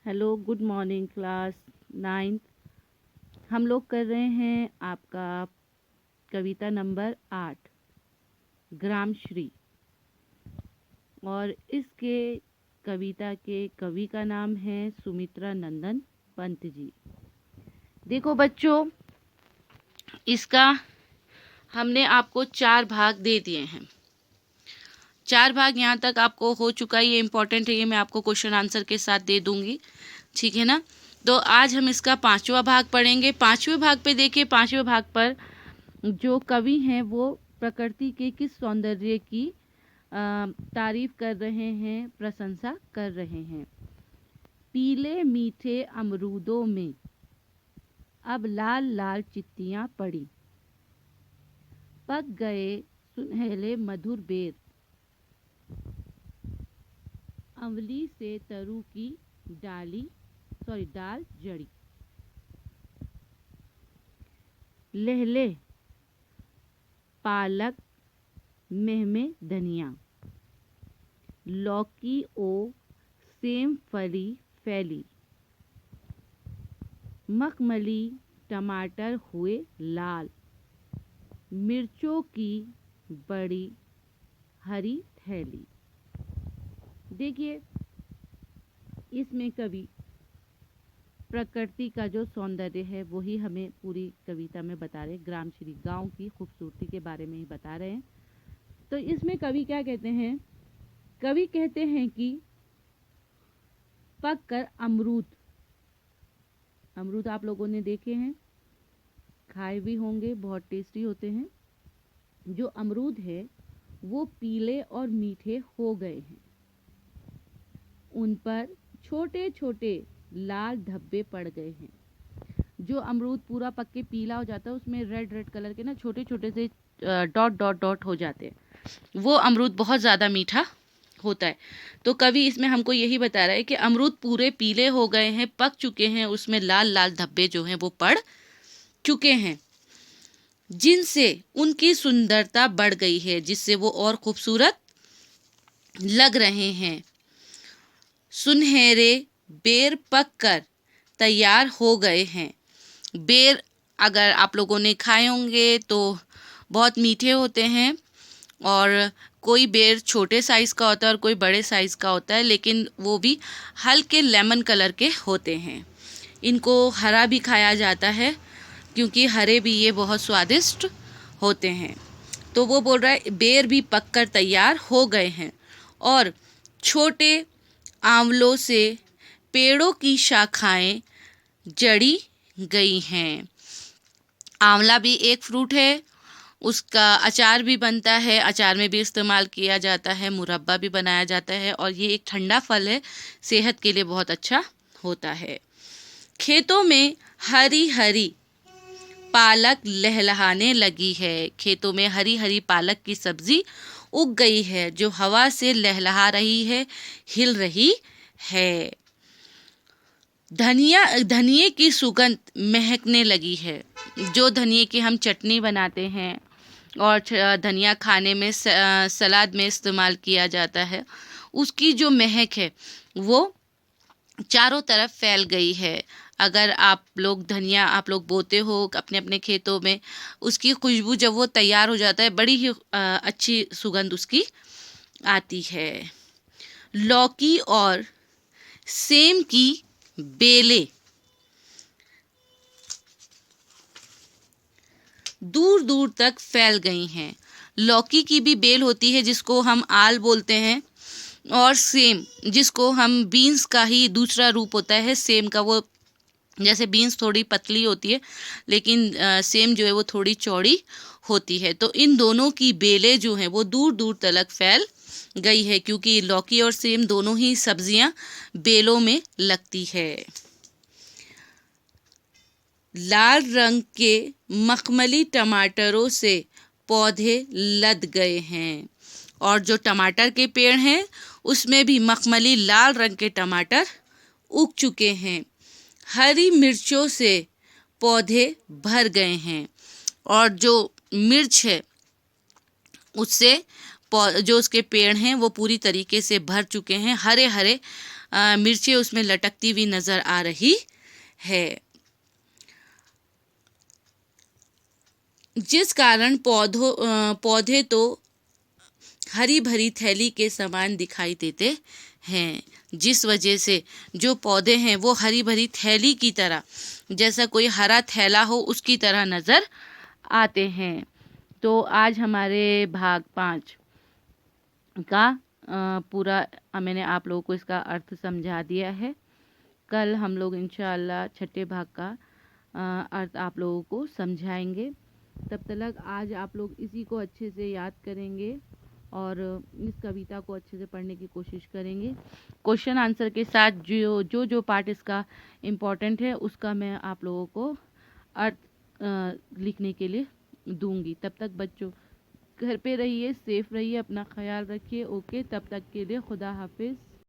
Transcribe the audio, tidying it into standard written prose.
Hello, good morning class 9th। हम लोग कर रहे हैं आपका कविता नंबर 8 ग्रामश्री। और इसके कविता के कवि का नाम है सुमित्रा नंदन पंत जी। देखो बच्चों, इसका हमने आपको 4 भाग दे दिए हैं। 4 भाग यहाँ तक आपको हो चुका है। ये इम्पोर्टेंट है, ये मैं आपको क्वेश्चन आंसर के साथ दे दूंगी, ठीक है ना। तो आज हम इसका 5वां भाग पढ़ेंगे। 5वें भाग पे देखिए, 5वें भाग पर जो कवि हैं वो प्रकृति के किस सौंदर्य की तारीफ कर रहे हैं, प्रशंसा कर रहे हैं। पीले मीठे अमरूदों में अब लाल लाल चित्तियां पड़ी, पक गए सुनहले मधुर बेर, अमली से तरु की डाल जड़ी। लहले पालक में धनिया, लौकी ओ सेम फली फैली, मखमली टमाटर हुए लाल, मिर्चों की बड़ी हरी थैली। देखिए, इसमें कवि प्रकृति का जो सौंदर्य है वही हमें पूरी कविता में बता रहे। ग्रामश्री गांव की खूबसूरती के बारे में ही बता रहे हैं। तो इसमें कवि क्या कहते हैं? कवि कहते हैं कि पक कर अमरूद आप लोगों ने देखे हैं, खाए भी होंगे, बहुत टेस्टी होते हैं। जो अमरूद है वो पीले और मीठे हो गए हैं, उन पर छोटे छोटे लाल धब्बे पड़ गए हैं। जो अमरूद पूरा पक के पीला हो जाता है उसमें रेड रेड कलर के ना छोटे छोटे से डॉट डॉट डॉट हो जाते हैं, वो अमरूद बहुत ज़्यादा मीठा होता है। तो कवि इसमें हमको यही बता रहा है कि अमरूद पूरे पीले हो गए हैं, पक चुके हैं, उसमें लाल लाल धब्बे जो हैं वो पड़ चुके हैं, जिनसे उनकी सुंदरता बढ़ गई है, जिससे वो और खूबसूरत लग रहे हैं। सुनहरे बेर पक कर तैयार हो गए हैं। बेर अगर आप लोगों ने खाए होंगे तो बहुत मीठे होते हैं, और कोई बेर छोटे साइज़ का होता है और कोई बड़े साइज़ का होता है, लेकिन वो भी हल्के लेमन कलर के होते हैं। इनको हरा भी खाया जाता है क्योंकि हरे भी ये बहुत स्वादिष्ट होते हैं। तो वो बोल रहा है बेर भी पककर तैयार हो गए हैं और छोटे आंवलों से पेड़ों की शाखाएं जड़ी गई हैं। आंवला भी एक फ्रूट है, उसका अचार भी बनता है, अचार में भी इस्तेमाल किया जाता है, मुरब्बा भी बनाया जाता है, और ये एक ठंडा फल है, सेहत के लिए बहुत अच्छा होता है। खेतों में हरी हरी पालक लहलहाने लगी है। खेतों में हरी हरी पालक की सब्जी उग गई है, जो हवा से लहलहा रही है, हिल रही है। धनिये की सुगंध महकने लगी है। जो धनिये की हम चटनी बनाते हैं और धनिया खाने में सलाद में इस्तेमाल किया जाता है, उसकी जो महक है वो चारों तरफ फैल गई है। अगर आप लोग धनिया आप लोग बोते हो अपने अपने खेतों में, उसकी खुशबू जब वो तैयार हो जाता है बड़ी ही अच्छी सुगंध उसकी आती है। लौकी और सेम की बेलें दूर दूर तक फैल गई हैं। लौकी की भी बेल होती है जिसको हम आल बोलते हैं, और सेम जिसको हम बीन्स का ही दूसरा रूप होता है। सेम का वो जैसे बीन्स थोड़ी पतली होती है, लेकिन सेम जो है वो थोड़ी चौड़ी होती है। तो इन दोनों की बेलें जो हैं वो दूर दूर तक फैल गई है, क्योंकि लौकी और सेम दोनों ही सब्जियां बेलों में लगती है। लाल रंग के मखमली टमाटरों से पौधे लद गए हैं, और जो टमाटर के पेड़ हैं उसमें भी मखमली लाल रंग के टमाटर उग चुके हैं। हरी मिर्चों से पौधे भर गए हैं, और जो मिर्च है उससे जो उसके पेड़ हैं वो पूरी तरीके से भर चुके हैं। हरे हरे मिर्चें उसमें लटकती हुई नज़र आ रही है, जिस कारण पौधे तो हरी भरी थैली के समान दिखाई देते हैं। जिस वजह से जो पौधे हैं वो हरी भरी थैली की तरह, जैसा कोई हरा थैला हो उसकी तरह नज़र आते हैं। तो आज हमारे भाग 5 का पूरा मैंने आप लोगों को इसका अर्थ समझा दिया है। कल हम लोग इंशाअल्लाह छठे भाग का अर्थ आप लोगों को समझाएंगे। तब तक आज आप लोग इसी को अच्छे से याद करेंगे और इस कविता को अच्छे से पढ़ने की कोशिश करेंगे। क्वेश्चन आंसर के साथ जो पार्ट इसका इम्पोर्टेंट है उसका मैं आप लोगों को अर्थ लिखने के लिए दूंगी। तब तक बच्चों घर पे रहिए, सेफ रहिए, अपना ख्याल रखिए। ओके, तब तक के लिए खुदा हाफिज़।